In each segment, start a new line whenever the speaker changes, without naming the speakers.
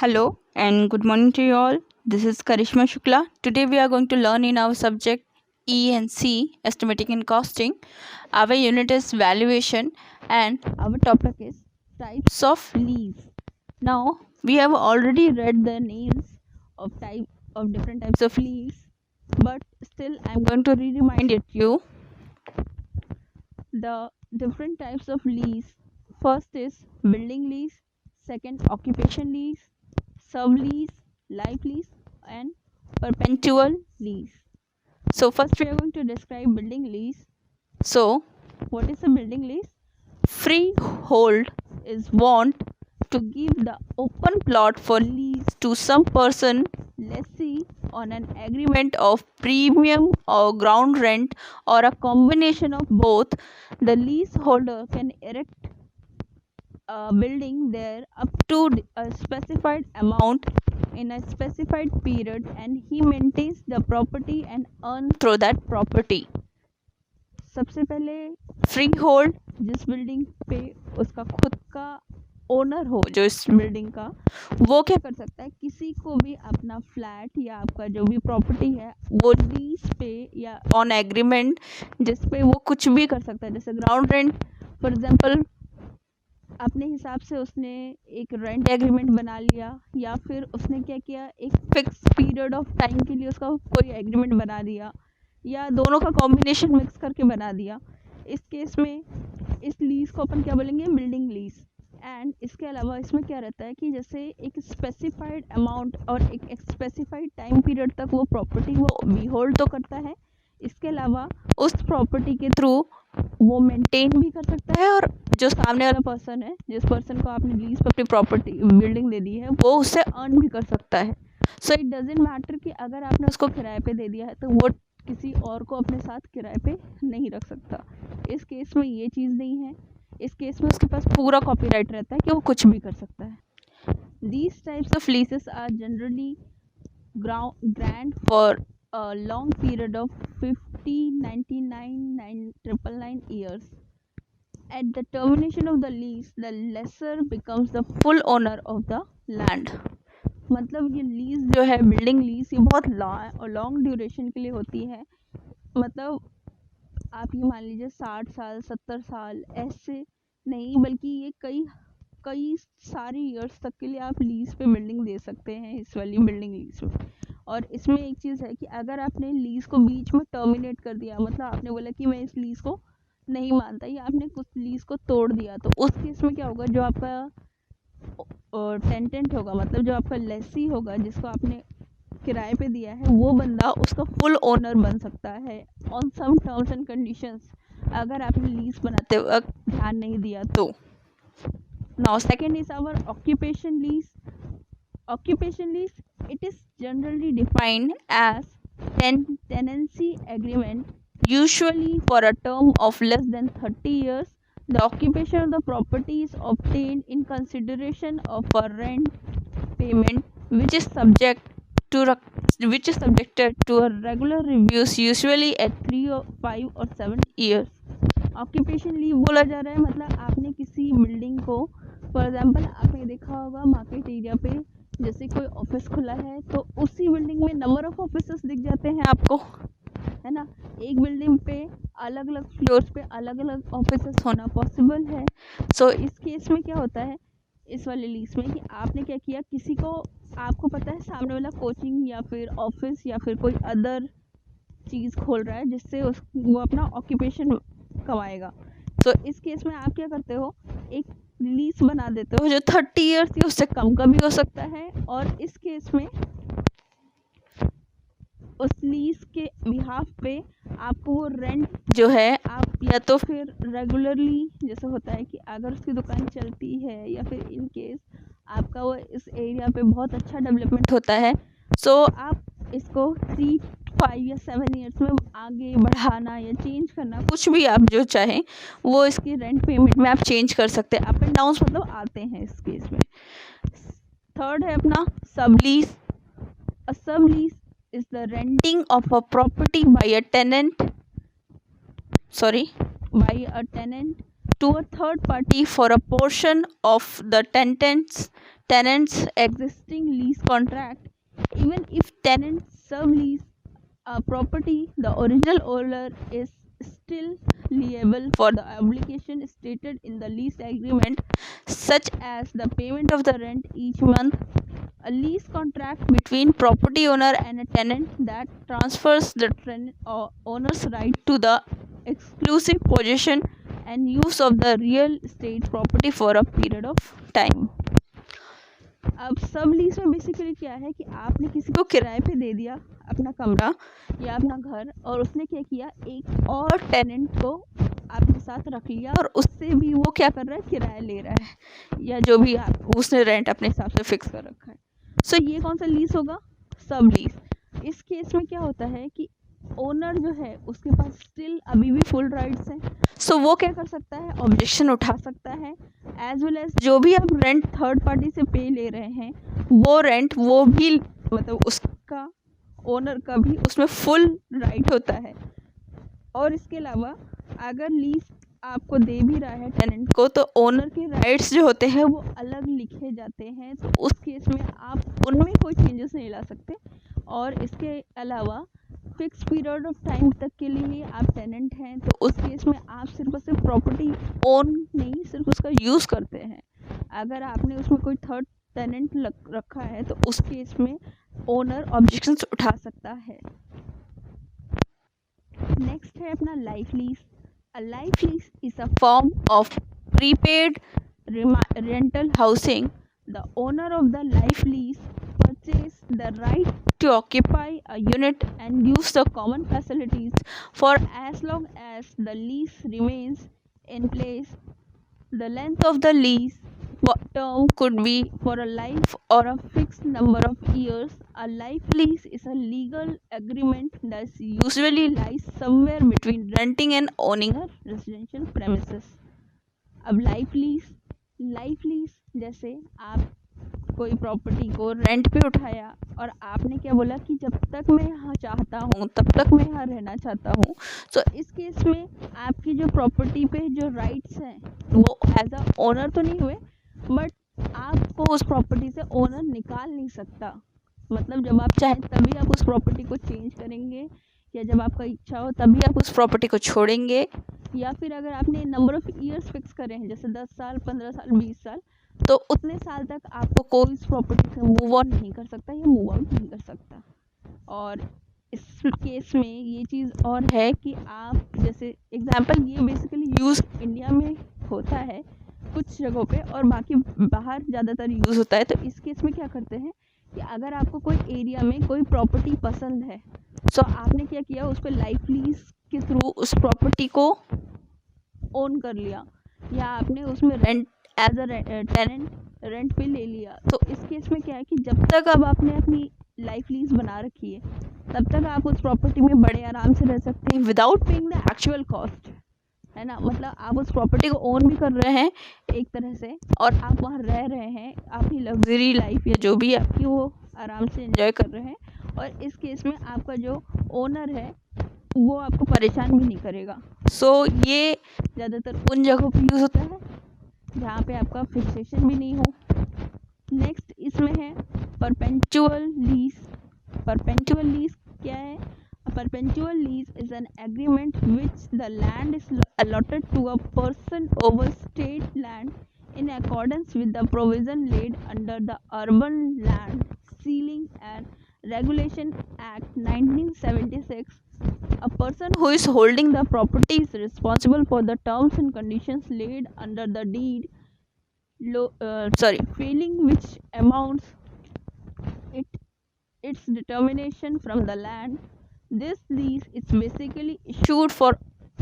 Hello and good morning to you all. This is Karishma Shukla. Today we are going to learn in our subject E&C, Estimating and Costing. Our unit is Valuation and our topic is Types of Lease. Now we have already read the names of different types of lease, but still I am going to remind it you the different types of lease. First is building lease, second occupation lease, sublease, life lease, and perpetual lease. So first we are going to describe building lease. So what is a building lease? Freehold is want to give the open plot for lease to some person lessee on an agreement of premium or ground rent or a combination of both. The leaseholder can erect a building there up to a specified amount in a specified period and he maintains the property and earn through that property. सबसे पहले free hold, जिस building पे उसका खुद का owner हो, जो इस बिल्डिंग का, वो क्या कर सकता है, किसी को भी अपना फ्लैट या आपका जो भी प्रॉपर्टी है वो लीज पे या ऑन एग्रीमेंट जिस पे वो कुछ भी कर सकता है. जैसे ग्राउंड रेंट फॉर एग्जांपल, अपने हिसाब से उसने एक रेंट एग्रीमेंट बना लिया या फिर उसने क्या किया, एक फिक्स पीरियड ऑफ टाइम के लिए उसका कोई एग्रीमेंट बना दिया या दोनों का कॉम्बिनेशन मिक्स करके बना दिया. इस केस में इस लीज को अपन क्या बोलेंगे, बिल्डिंग लीज. एंड इसके अलावा इसमें क्या रहता है कि जैसे एक स्पेसिफाइड अमाउंट और एक स्पेसिफाइड टाइम पीरियड तक वो प्रॉपर्टी वो वी होल्ड तो करता है, इसके अलावा उस प्रॉपर्टी के थ्रू वो मेंटेन भी कर सकता है और जो सामने वाला पर्सन है, जिस पर्सन को आपने लीज पर अपनी प्रॉपर्टी बिल्डिंग दे दी है, वो उससे अर्न भी कर सकता है. सो इट डजेंट मैटर कि अगर आपने उसको किराए पे दे दिया है तो वो किसी और को अपने साथ किराए पे नहीं रख सकता. इस केस में ये चीज़ नहीं है. इस केस में उसके पास पूरा कॉपीराइट रहता है कि वो कुछ भी कर सकता है. These types of leases are generally grant for a long period of 50, 99, 999 years. At the termination of the lease, the lessor becomes the full owner of the land. मतलब ये लीज जो है, बिल्डिंग लीज, ये बहुत long duration के लिए होती है. मतलब आप ये मान लीजिए 60 साल 70 साल ऐसे नहीं, बल्कि ये कई सारे ईयर्स तक के लिए आप लीज पे बिल्डिंग दे सकते हैं इस वाली बिल्डिंग लीज में. और इसमें एक चीज़ है कि अगर आपने लीज को बीच में टर्मिनेट कर दिया, मतलब आपने बोला कि मैं इस लीज को नहीं मानता या आपने कुछ लीज को तोड़ दिया, तो उस केस में क्या होगा, जो आपका टेंटेंट होगा, मतलब जो आपका लेसी होगा जिसको आपने किराए पे दिया है, वो बंदा उसका फुल ओनर बन सकता है on some terms and conditions, अगर आपने लीज बनाते वक्त ध्यान नहीं दिया तो. Now second is our occupation lease. Occupation lease, it is generally defined as tenancy agreement, usually for a term of less than 30 years. The occupation of the property is obtained in consideration of a rent payment, which is subjected to a regular reviews, usually at 3 or 5 or 7 years. Occupation leave बोला जा रहा है, मतलब आपने किसी building को, for example आपने देखा होगा मार्केट एरिया पे जैसे कोई ऑफिस खुला है तो उसी बिल्डिंग में नंबर ऑफ ऑफिसेस दिख जाते हैं आपको, है ना. एक बिल्डिंग पे अलग अलग फ्लोर्स पे अलग अलग ऑफिसेस होना पॉसिबल है. सो इस केस में क्या होता है इस वाले लीज में, कि आपने क्या किया, किसी को, आपको पता है सामने वाला कोचिंग या फिर ऑफिस या फिर कोई अदर चीज़ खोल रहा है जिससे वो अपना ऑक्यूपेशन कमाएगा. तो इस केस में आप क्या करते हो, एक लीज बना देते हो जो 30 ईयर्स की, उससे कम का भी हो सकता है. और इस केस में उस लीज के बिहाफ पे आपको वो रेंट जो है, आप या तो फिर रेगुलरली, जैसे होता है कि अगर उसकी दुकान चलती है या फिर इन केस आपका वो इस एरिया पे बहुत अच्छा डेवलपमेंट होता है, सो आप इसको 3, 5 या 7 ईयर्स में आगे बढ़ाना या चेंज करना, कुछ भी आप जो चाहें वो इसकी रेंट पेमेंट में आप चेंज कर सकते हैं. अप एंड डाउन्स मतलब आते हैं इस केस में. थर्ड है अपना सब लीज. अ सब lease is the renting of a property by a tenant to a third party for a portion of the tenant's tenant's existing lease contract. Even if tenants sublease a property, the original owner is still liable for the obligation stated in the lease agreement, such as the payment of the rent each month. A lease contract between property owner and a tenant that transfers the owner's right to the exclusive possession and use of the real estate property for a period of time. अब सब lease में basically क्या है कि आपने किसी को किराए पे दे दिया अपना कमरा या अपना घर, और उसने क्या किया, एक और टेनेंट को आपके साथ रख लिया और उससे भी वो क्या कर रहा है, किराया ले रहा है, या जो भी आप उसने रेंट अपने हिसाब से फिक्स कर रखा है। सो ये कौन सा लीज होगा, सब लीज। इस केस में क्या होता है कि ओनर जो है उसके पास स्टिल अभी भी फुल राइट्स हैं। सो वो क्या कर सकता है, ऑब्जेक्शन उठा सकता है, एज वेल एज जो भी आप रेंट थर्ड पार्टी से पे ले रहे हैं वो रेंट वो भी मतलब उसका ओनर का भी उसमें फुल राइट होता है। और इसके अलावा अगर लीज आपको दे भी रहा है टेनेंट को, तो ओनर के राइट्स जो होते हैं वो अलग लिखे जाते हैं, तो उस केस में आप उनमें कोई चेंजेस नहीं ला सकते। और इसके अलावा फिक्स पीरियड ऑफ टाइम तक के लिए आप टेनेंट हैं, तो उस केस में आप सिर्फ और सिर्फ प्रॉपर्टी ओन नहीं, सिर्फ उसका यूज़ करते हैं। अगर आपने उसमें कोई थर्ड टेनेंट रखा है तो उस केस में ओनर ऑब्जेक्शंस उठा सकता है। नेक्स्ट है अपना life lease. A life lease is a form of prepaid rental housing. The owner of the life lease purchase the right to occupy a unit and use the common facilities for as long as the lease remains in place. The length of the lease term could be for a life or a fixed number of years. A life lease is a legal agreement that usually lies somewhere between renting and owning a residential premises. अब life lease जैसे आप कोई property को rent पे उठाया और आपने क्या बोला कि जब तक मैं यहाँ चाहता हूँ तब तक मैं यहाँ रहना चाहता हूँ। सो इस केस में आपकी जो प्रॉपर्टी पे जो राइट्स हैं वो एज अ ओनर तो नहीं हुए, बट आपको उस प्रॉपर्टी से ओनर निकाल नहीं सकता। मतलब जब आप चाहें तभी आप उस प्रॉपर्टी को चेंज करेंगे, या जब आपका इच्छा हो तभी आप उस प्रॉपर्टी को छोड़ेंगे, या फिर अगर आपने नंबर ऑफ़ ईयर्स फिक्स करे हैं जैसे 10 साल, 15 साल, 20 साल, तो उतने साल तक आपको कोई इस प्रॉपर्टी से मूव ऑन नहीं कर सकता या मूव आउट नहीं कर सकता। और इस केस में ये चीज़ और है कि आप जैसे एग्जांपल, ये बेसिकली यूज़ इंडिया में होता है कुछ जगहों पे और बाकी बाहर ज़्यादातर यूज़ होता है। तो इस केस में क्या करते हैं कि अगर आपको कोई एरिया में कोई प्रॉपर्टी पसंद है, सो आपने क्या किया, उस पर लाइफ लीज के थ्रू उस प्रॉपर्टी को ओन कर लिया, या आपने उसमें rent as a tenant rent पे ले लिया। तो इस केस में क्या है कि जब तक अब आपने अपनी लाइफ लीज बना रखी है तब तक आप उस प्रॉपर्टी में बड़े आराम से रह सकते हैं without paying the actual cost, है ना। मतलब आप उस प्रॉपर्टी को ओन भी कर रहे हैं एक तरह से, और आप वहाँ रह रहे हैं अपनी लग्जरी लाइफ या जो भी आपकी वो आराम से एंजॉय कर रहे हैं। और इस केस में आपका जो ओनर है वो आपको परेशान भी नहीं करेगा। सो ये ज़्यादातर उन जगहों पे यूज़ होता है जहाँ पे आपका फिक्सेशन भी नहीं हो। नेक्स्ट इसमें है परपेंचुअल लीज। परपेंचुअल लीज क्या है? A perpetual lease is an agreement which the land is allotted to a person over state land in accordance with the provision laid under the Urban Land Sealing and Regulation Act 1976. A person who is holding the property is responsible for the terms and conditions laid under the deed, failing which amounts its determination from the land. This lease is basically issued for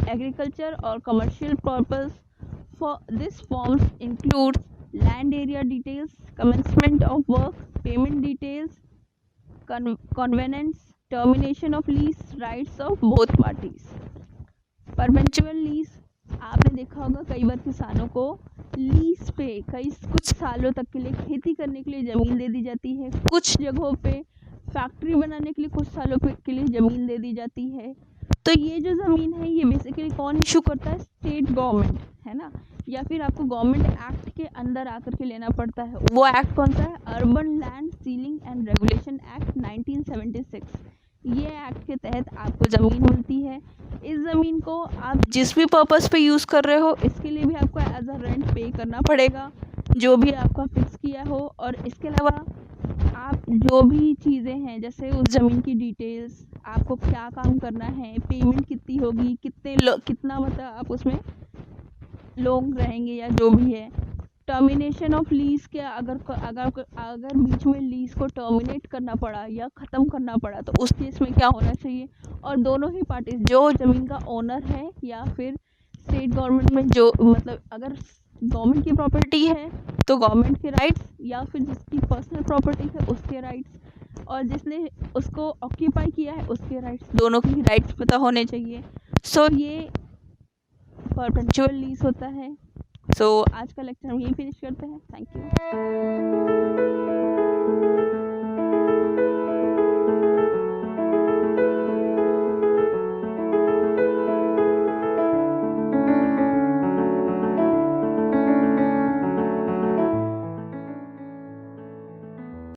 agriculture or commercial purpose. For this forms includes land area details, commencement of work, payment details, covenants, termination of lease, rights of both parties. Perpetual lease आपने देखा होगा कई बार किसानों को lease पे कुछ सालों तक के लिए खेती करने के लिए ज़मीन दे दी जाती है, कुछ जगहों पे फैक्ट्री बनाने के लिए कुछ सालों के लिए ज़मीन दे दी जाती है। तो ये जो ज़मीन है ये बेसिकली कौन इशू करता है? स्टेट गवर्नमेंट, है ना, या फिर आपको गवर्नमेंट एक्ट के अंदर आकर के लेना पड़ता है। वो एक्ट कौन सा है? Urban land ceiling and regulation act 1976। ये एक्ट के तहत आपको ज़मीन मिलती है। इस ज़मीन को आप जिस भी पर्पज़ पे यूज़ कर रहे हो इसके लिए भी आपको एज अ रेंट पे करना पड़ेगा, जो भी आपका फिक्स किया हो। और इसके अलावा आप जो भी चीज़ें हैं, जैसे उस ज़मीन की डिटेल्स, आपको क्या काम करना है, पेमेंट कितनी होगी, कितना मतलब आप उसमें लोग रहेंगे या जो भी है। टर्मिनेशन ऑफ लीज़ के अगर बीच में लीज़ को टर्मिनेट करना पड़ा या ख़त्म करना पड़ा तो उस केस में क्या होना चाहिए। और दोनों ही पार्टीज, जो ज़मीन का ओनर है या फिर स्टेट गवर्नमेंट में जो मतलब अगर गवर्नमेंट की प्रॉपर्टी है तो गवर्नमेंट के राइट्स, या फिर जिसकी पर्सनल प्रॉपर्टी है उसके राइट्स, और जिसने उसको ऑक्यूपाई किया है उसके राइट्स, दोनों के ही राइट्स पता होने चाहिए। सो ये परपेचुअल लीज होता है। सो आज का लेक्चर हम यहीं फिनिश करते हैं। Thank you.